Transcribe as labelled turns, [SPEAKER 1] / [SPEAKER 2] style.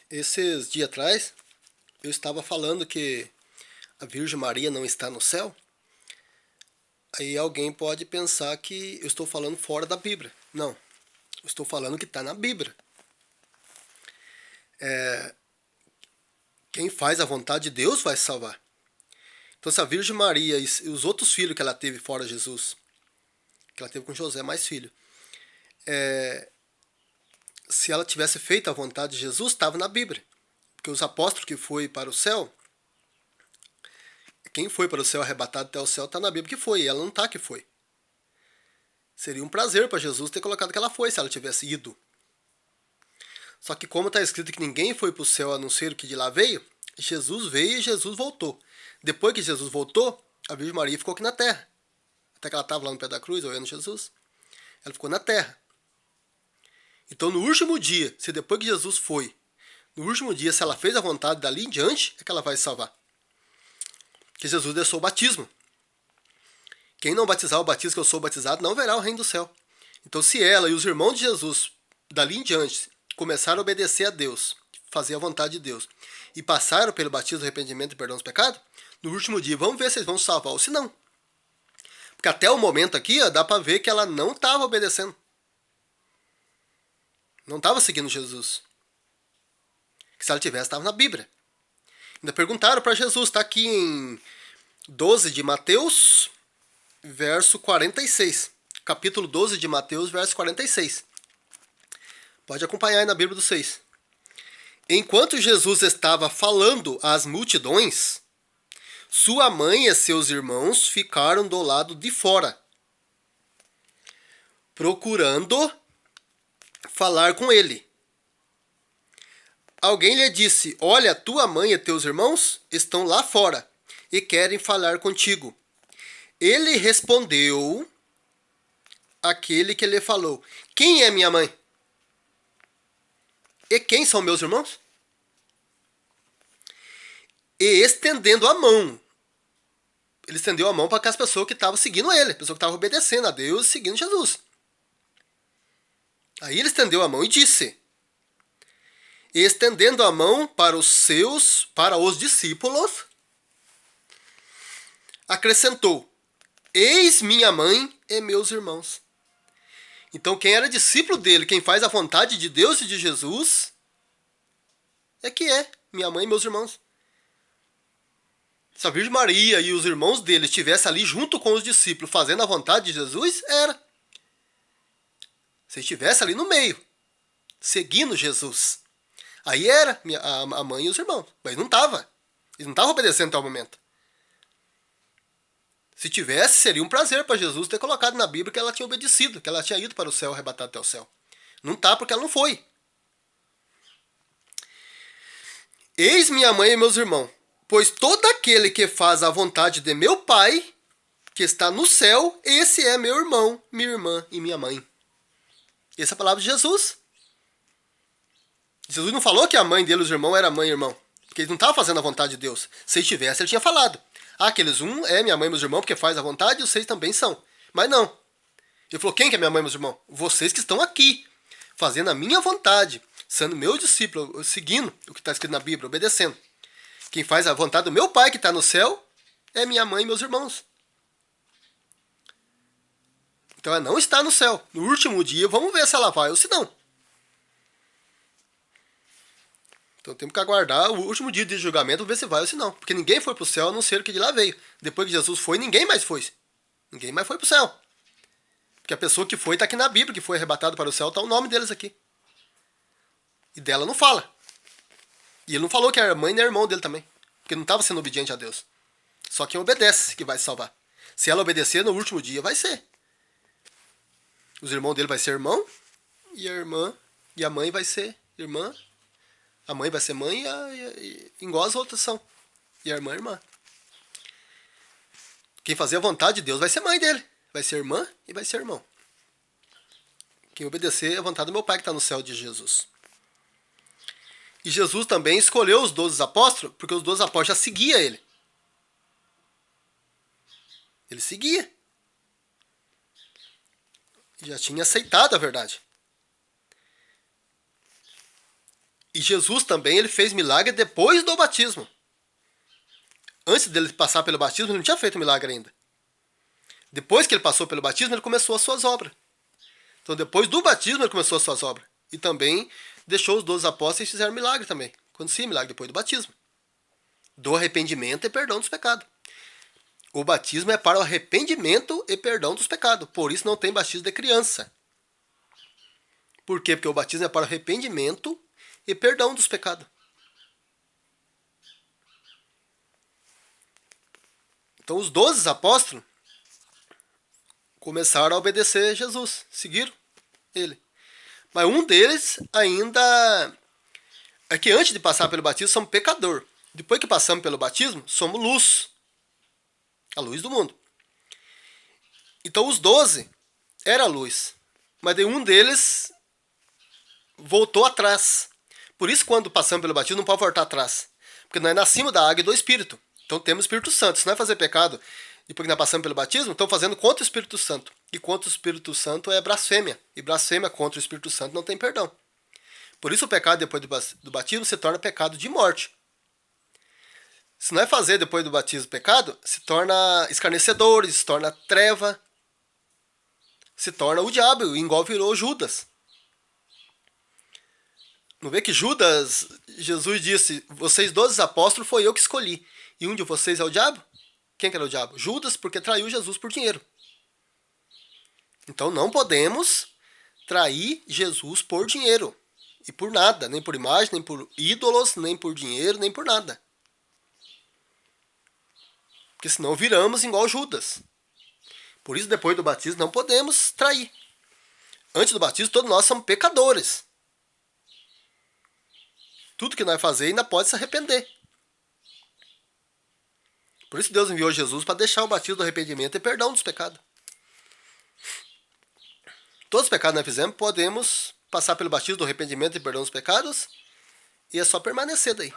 [SPEAKER 1] Esses dias atrás, eu estava falando que a Virgem Maria não está no céu. Aí alguém pode pensar que eu estou falando fora da Bíblia. Não, eu estou falando que está na Bíblia. Quem faz a vontade de Deus vai se salvar. Então, se a Virgem Maria e os outros filhos que ela teve fora Jesus, que ela teve com José, mais filho, se ela tivesse feito a vontade de Jesus, estava na Bíblia. Porque os apóstolos que foi para o céu, quem foi para o céu arrebatado até o céu está na Bíblia que foi, e ela não está que foi. Seria um prazer para Jesus ter colocado que ela foi, se ela tivesse ido. Só que como está escrito que ninguém foi para o céu a não ser o que de lá veio, Jesus veio e Jesus voltou. Depois que Jesus voltou, a Virgem Maria ficou aqui na terra. Até que ela estava lá no pé da cruz, olhando Jesus. Ela ficou na terra. Então no último dia, se depois que Jesus foi, no último dia, se ela fez a vontade dali em diante, é que ela vai se salvar. Que Jesus deixou o batismo. Quem não batizar o batismo que eu sou batizado não verá o reino do céu. Então se ela e os irmãos de Jesus, dali em diante, começaram a obedecer a Deus, fazer a vontade de Deus, e passaram pelo batismo, arrependimento e perdão dos pecados, no último dia, vamos ver se eles vão se salvar ou se não. Porque até o momento aqui, ó, dá para ver que ela não estava obedecendo. Não estava seguindo Jesus. Que se ela tivesse, estava na Bíblia. Ainda perguntaram para Jesus, está aqui em 12 de Mateus, verso 46. Capítulo 12 de Mateus, verso 46. Pode acompanhar aí na Bíblia dos 6. Enquanto Jesus estava falando às multidões, sua mãe e seus irmãos ficaram do lado de fora, procurando falar com ele. Alguém lhe disse: olha, tua mãe e teus irmãos estão lá fora e querem falar contigo. Ele respondeu àquele que lhe falou: quem é minha mãe? E quem são meus irmãos? E estendendo a mão. Ele estendeu a mão para as pessoas que estavam seguindo ele, pessoas que estavam obedecendo a Deus e seguindo Jesus. Aí ele estendeu a mão e disse: e estendendo a mão para os discípulos, acrescentou: eis minha mãe e meus irmãos. Então quem era discípulo dele, quem faz a vontade de Deus e de Jesus, é que é minha mãe e meus irmãos. Se a Virgem Maria e os irmãos dele estivessem ali junto com os discípulos fazendo a vontade de Jesus, era. Se estivesse ali no meio, seguindo Jesus, aí era a mãe e os irmãos. Mas não estava. Eles não estavam obedecendo até o momento. Se tivesse, seria um prazer para Jesus ter colocado na Bíblia que ela tinha obedecido, que ela tinha ido para o céu, arrebatado até o céu. Não está porque ela não foi. Eis minha mãe e meus irmãos, pois todo aquele que faz a vontade de meu Pai, que está no céu, esse é meu irmão, minha irmã e minha mãe. Essa é a palavra de Jesus. Jesus não falou que a mãe dele, os irmãos, era mãe e irmão. Porque eles não estavam fazendo a vontade de Deus. Se ele tivesse, ele tinha falado. Aqueles é minha mãe e meus irmãos, porque faz a vontade, e vocês também são. Mas não. Ele falou, quem que é minha mãe e meus irmãos? Vocês que estão aqui, fazendo a minha vontade, sendo meu discípulo, seguindo o que está escrito na Bíblia, obedecendo. Quem faz a vontade do meu Pai que está no céu é minha mãe e meus irmãos. Então ela não está no céu. No último dia, vamos ver se ela vai ou se não. Então temos que aguardar o último dia de julgamento, ver se vai ou se não. Porque ninguém foi para o céu a não ser o que de lá veio. Depois que Jesus foi, ninguém mais foi. Ninguém mais foi para o céu. Porque a pessoa que foi está aqui na Bíblia, que foi arrebatada para o céu, está o nome deles aqui. E dela não fala. E ele não falou que era mãe nem irmão dele também. Porque não estava sendo obediente a Deus. Só quem obedece que vai se salvar. Se ela obedecer, no último dia vai ser. Os irmãos dele vai ser irmão, e a irmã, e a mãe vai ser irmã. A mãe vai ser mãe igual as outras são. E a irmã é irmã. Quem fazer a vontade de Deus vai ser mãe dele. Vai ser irmã e vai ser irmão. Quem obedecer a vontade do meu Pai que está no céu de Jesus. E Jesus também escolheu os 12 apóstolos, porque os 12 apóstolos já seguiam ele. Ele seguia. Já tinha aceitado a verdade. E Jesus também ele fez milagre depois do batismo. Antes dele passar pelo batismo, ele não tinha feito milagre ainda. Depois que ele passou pelo batismo, ele começou as suas obras. Então, depois do batismo, ele começou as suas obras. E também deixou os 12 apóstolos e fizeram milagre também. Acontecia milagre depois do batismo. Do arrependimento e perdão dos pecados. O batismo é para o arrependimento e perdão dos pecados. Por isso não tem batismo de criança. Por quê? Porque o batismo é para o arrependimento e perdão dos pecados. Então os 12 apóstolos começaram a obedecer Jesus, seguiram ele. Mas um deles ainda é que antes de passar pelo batismo somos pecador. Depois que passamos pelo batismo, somos luz. A luz do mundo. Então os 12 era a luz. Mas de um deles voltou atrás. Por isso quando passamos pelo batismo não pode voltar atrás. Porque nós nascemos da água e do Espírito. Então temos o Espírito Santo. Se nós fazer pecado depois que nós passamos pelo batismo, estamos fazendo contra o Espírito Santo. E contra o Espírito Santo é blasfêmia. E blasfêmia contra o Espírito Santo não tem perdão. Por isso o pecado depois do batismo se torna pecado de morte. Se não é fazer depois do batismo pecado, se torna escarnecedores, se torna treva, se torna o diabo, igual virou Judas. Não vê que Judas, Jesus disse, vocês 12 apóstolos foi eu que escolhi. E um de vocês é o diabo? Quem que era o diabo? Judas, porque traiu Jesus por dinheiro. Então não podemos trair Jesus por dinheiro. E por nada, nem por imagem, nem por ídolos, nem por dinheiro, nem por nada. Porque senão viramos igual Judas. Por isso, depois do batismo, não podemos trair. Antes do batismo, todos nós somos pecadores. Tudo que nós fazemos ainda pode se arrepender. Por isso Deus enviou Jesus para deixar o batismo do arrependimento e perdão dos pecados. Todos os pecados que nós fizemos, podemos passar pelo batismo do arrependimento e perdão dos pecados. E é só permanecer daí.